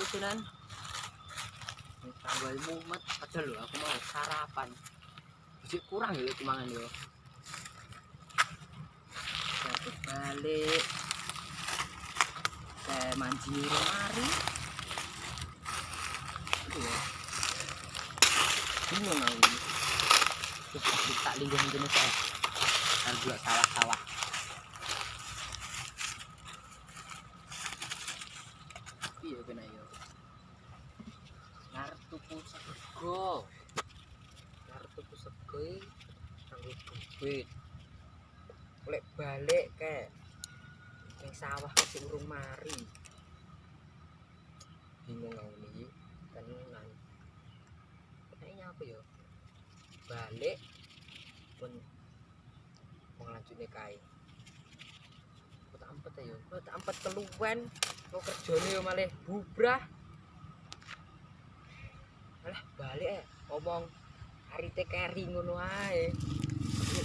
Sunan. Tambah mumet padahal lho aku mau sarapan. Bisa kurang ya kumangan yo. Saya balik. Saya manjing mari. Aduh ya. Bingung aku ini. Terus tak linggung jenis saya. Harus juga sawah-sawah. Iya kena yo. Arep tuku sego. Arep tuku sego kanggo duit. Lek balik kek ning sawah sing urung mari. Bingung aku niki tenan. Kayaknya apa ya? Balik pun wong lanjutne kae. Kok tak ampet ya? Kok tak ampet keluwen. Kok kerjane yo malih bubrah. Alah balik omong arite keri ngono ae. Nek